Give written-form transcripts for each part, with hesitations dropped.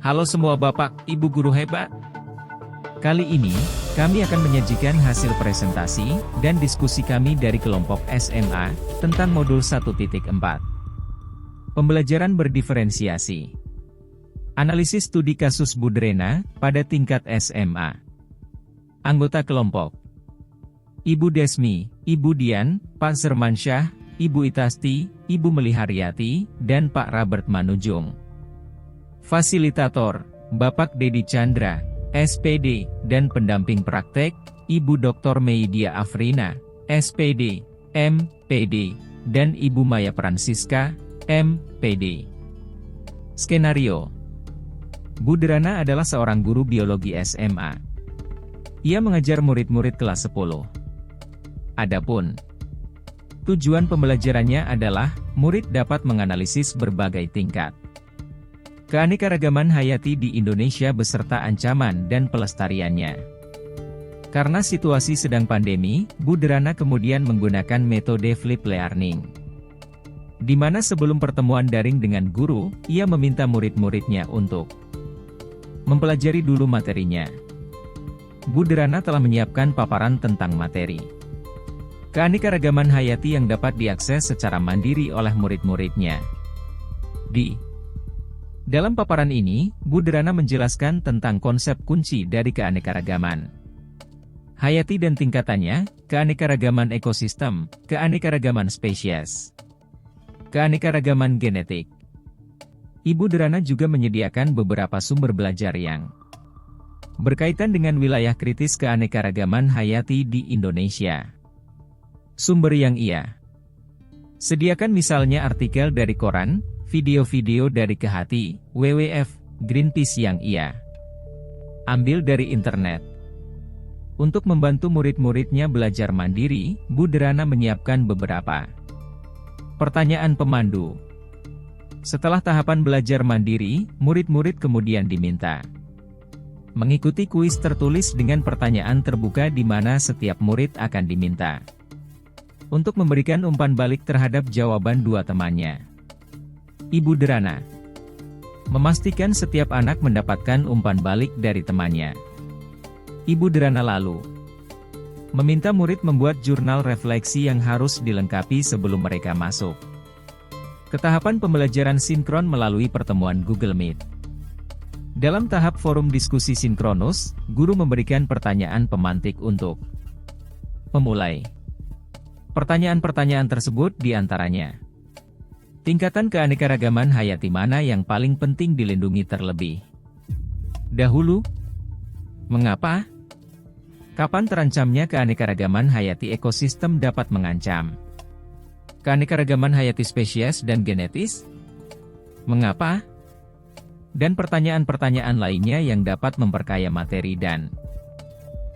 Halo semua Bapak, Ibu guru hebat. Kali ini, kami akan menyajikan hasil presentasi dan diskusi kami dari kelompok SMA tentang modul 1.4. Pembelajaran berdiferensiasi. Analisis studi kasus Bu Drena pada tingkat SMA. Anggota kelompok: Ibu Desmi, Ibu Dian, Pak Zermansyah, Ibu Itasti, Ibu Meliharyati, dan Pak Robert Manujung. Fasilitator, Bapak Dedi Chandra, SPD, dan pendamping praktek, Ibu Dr. Meidia Afrina, SPD, MPD, dan Ibu Maya Francisca, MPD. Skenario. Bu Drena adalah seorang guru biologi SMA. Ia mengajar murid-murid kelas 10. Adapun tujuan pembelajarannya adalah murid dapat menganalisis berbagai tingkat keanekaragaman hayati di Indonesia beserta ancaman dan pelestariannya. Karena situasi sedang pandemi, Bu Drena kemudian menggunakan metode flip learning, di mana sebelum pertemuan daring dengan guru, ia meminta murid-muridnya untuk mempelajari dulu materinya. Bu Drena telah menyiapkan paparan tentang materi keanekaragaman hayati yang dapat diakses secara mandiri oleh murid-muridnya. Dalam paparan ini, Bu Drena menjelaskan tentang konsep kunci dari keanekaragaman hayati dan tingkatannya, keanekaragaman ekosistem, keanekaragaman spesies, keanekaragaman genetik. Ibu Drena juga menyediakan beberapa sumber belajar yang berkaitan dengan wilayah kritis keanekaragaman hayati di Indonesia. Sumber yang ia sediakan misalnya artikel dari koran, video-video dari Kehati, WWF, Greenpeace yang ia ambil dari internet. Untuk membantu murid-muridnya belajar mandiri, Bu Drena menyiapkan beberapa pertanyaan pemandu. Setelah tahapan belajar mandiri, murid-murid kemudian diminta mengikuti kuis tertulis dengan pertanyaan terbuka di mana setiap murid akan diminta untuk memberikan umpan balik terhadap jawaban dua temannya. Ibu Drena memastikan setiap anak mendapatkan umpan balik dari temannya. Ibu Drena lalu meminta murid membuat jurnal refleksi yang harus dilengkapi sebelum mereka masuk ke tahapan pembelajaran sinkron melalui pertemuan Google Meet. Dalam tahap forum diskusi sinkronus, guru memberikan pertanyaan pemantik untuk memulai. Pertanyaan-pertanyaan tersebut diantaranya: tingkatan keanekaragaman hayati mana yang paling penting dilindungi terlebih dahulu? Mengapa? Kapan terancamnya keanekaragaman hayati ekosistem dapat mengancam keanekaragaman hayati spesies dan genetis? Mengapa? Dan pertanyaan-pertanyaan lainnya yang dapat memperkaya materi dan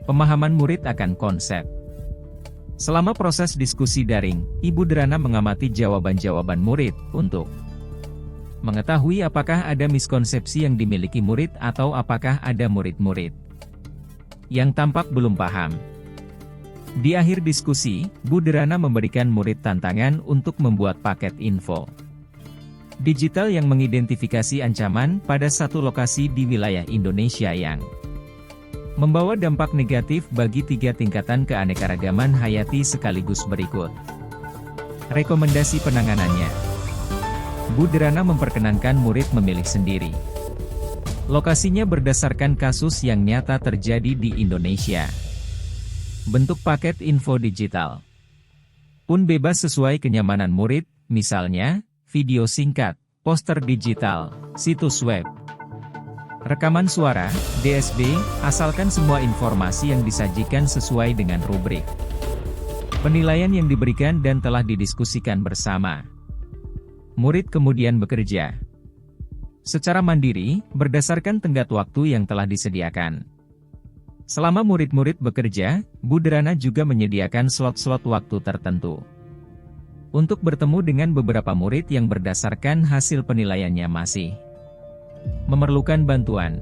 pemahaman murid akan konsep. Selama proses diskusi daring, Ibu Drena mengamati jawaban-jawaban murid untuk mengetahui apakah ada miskonsepsi yang dimiliki murid atau apakah ada murid-murid yang tampak belum paham. Di akhir diskusi, Bu Drena memberikan murid tantangan untuk membuat paket info digital yang mengidentifikasi ancaman pada satu lokasi di wilayah Indonesia yang membawa dampak negatif bagi 3 tingkatan keanekaragaman hayati sekaligus berikut. Rekomendasi penanganannya. Bu Drena memperkenankan murid memilih sendiri. Lokasinya berdasarkan kasus yang nyata terjadi di Indonesia. Bentuk paket info digital pun bebas sesuai kenyamanan murid, misalnya video singkat, poster digital, situs web, rekaman suara, DSB, asalkan semua informasi yang disajikan sesuai dengan rubrik penilaian yang diberikan dan telah didiskusikan bersama. Murid kemudian bekerja secara mandiri, berdasarkan tenggat waktu yang telah disediakan. Selama murid-murid bekerja, Bu Drena juga menyediakan slot-slot waktu tertentu untuk bertemu dengan beberapa murid yang berdasarkan hasil penilaiannya masih memerlukan bantuan.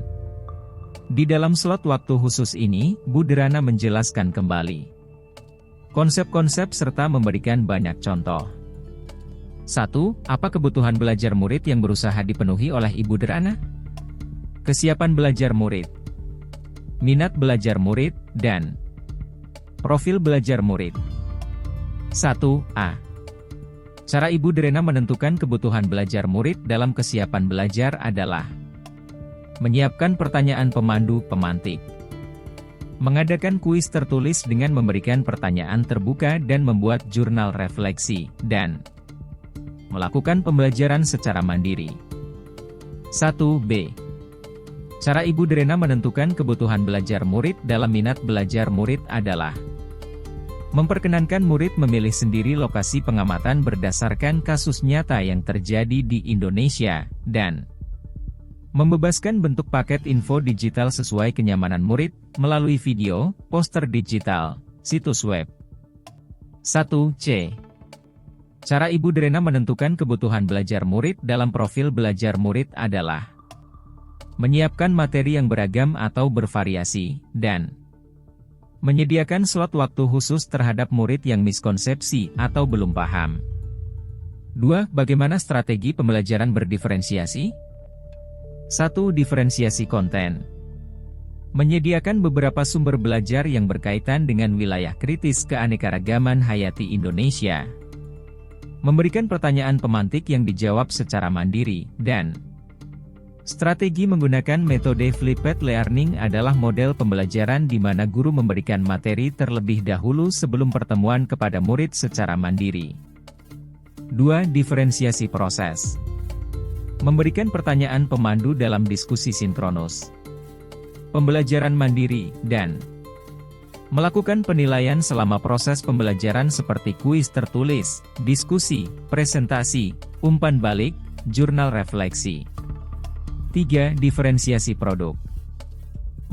Di dalam slot waktu khusus ini, Bu Drena menjelaskan kembali konsep-konsep serta memberikan banyak contoh. 1. Apa kebutuhan belajar murid yang berusaha dipenuhi oleh Ibu Drena? Kesiapan belajar murid, minat belajar murid, dan profil belajar murid. 1a. Cara Ibu Drena menentukan kebutuhan belajar murid dalam kesiapan belajar adalah menyiapkan pertanyaan pemandu pemantik, mengadakan kuis tertulis dengan memberikan pertanyaan terbuka dan membuat jurnal refleksi, dan melakukan pembelajaran secara mandiri. 1b. Cara Ibu Drena menentukan kebutuhan belajar murid dalam minat belajar murid adalah memperkenankan murid memilih sendiri lokasi pengamatan berdasarkan kasus nyata yang terjadi di Indonesia, dan membebaskan bentuk paket info digital sesuai kenyamanan murid, melalui video, poster digital, situs web. 1c. Cara Ibu Drena menentukan kebutuhan belajar murid dalam profil belajar murid adalah menyiapkan materi yang beragam atau bervariasi, dan menyediakan slot waktu khusus terhadap murid yang miskonsepsi atau belum paham. 2. Bagaimana strategi pembelajaran berdiferensiasi? 1. Diferensiasi konten. Menyediakan beberapa sumber belajar yang berkaitan dengan wilayah kritis keanekaragaman hayati Indonesia. Memberikan pertanyaan pemantik yang dijawab secara mandiri, dan strategi menggunakan metode flipped learning adalah model pembelajaran di mana guru memberikan materi terlebih dahulu sebelum pertemuan kepada murid secara mandiri. 2. Diferensiasi proses. Memberikan pertanyaan pemandu dalam diskusi sinkronus, pembelajaran mandiri, dan melakukan penilaian selama proses pembelajaran seperti kuis tertulis, diskusi, presentasi, umpan balik, jurnal refleksi. 3. Diferensiasi produk.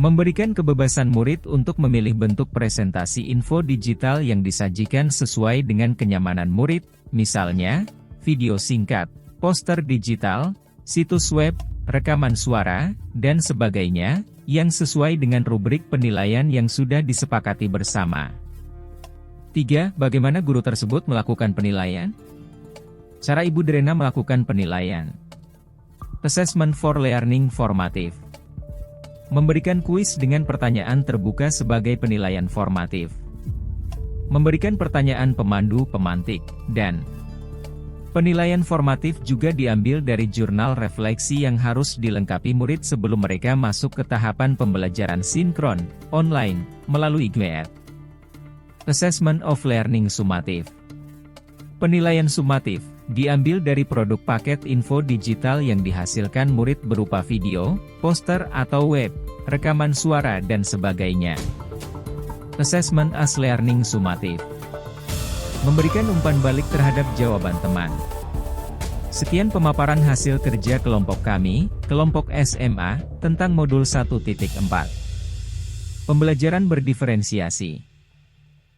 Memberikan kebebasan murid untuk memilih bentuk presentasi info digital yang disajikan sesuai dengan kenyamanan murid, misalnya, video singkat, poster digital, situs web, rekaman suara, dan sebagainya, yang sesuai dengan rubrik penilaian yang sudah disepakati bersama. 3. Bagaimana guru tersebut melakukan penilaian? Cara Ibu Drena melakukan penilaian. Assessment for learning formatif. Memberikan kuis dengan pertanyaan terbuka sebagai penilaian formatif. Memberikan pertanyaan pemandu pemantik, dan penilaian formatif juga diambil dari jurnal refleksi yang harus dilengkapi murid sebelum mereka masuk ke tahapan pembelajaran sinkron, online, melalui GWED. Assessment of Learning Summative. Penilaian sumatif diambil dari produk paket info digital yang dihasilkan murid berupa video, poster atau web, rekaman suara dan sebagainya. Assessment as Learning Summative. Memberikan umpan balik terhadap jawaban teman. Sekian pemaparan hasil kerja kelompok kami, kelompok SMA, tentang modul 1.4. Pembelajaran berdiferensiasi.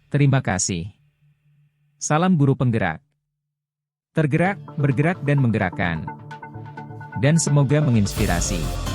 Terima kasih. Salam guru penggerak. Tergerak, bergerak dan menggerakkan. Dan semoga menginspirasi.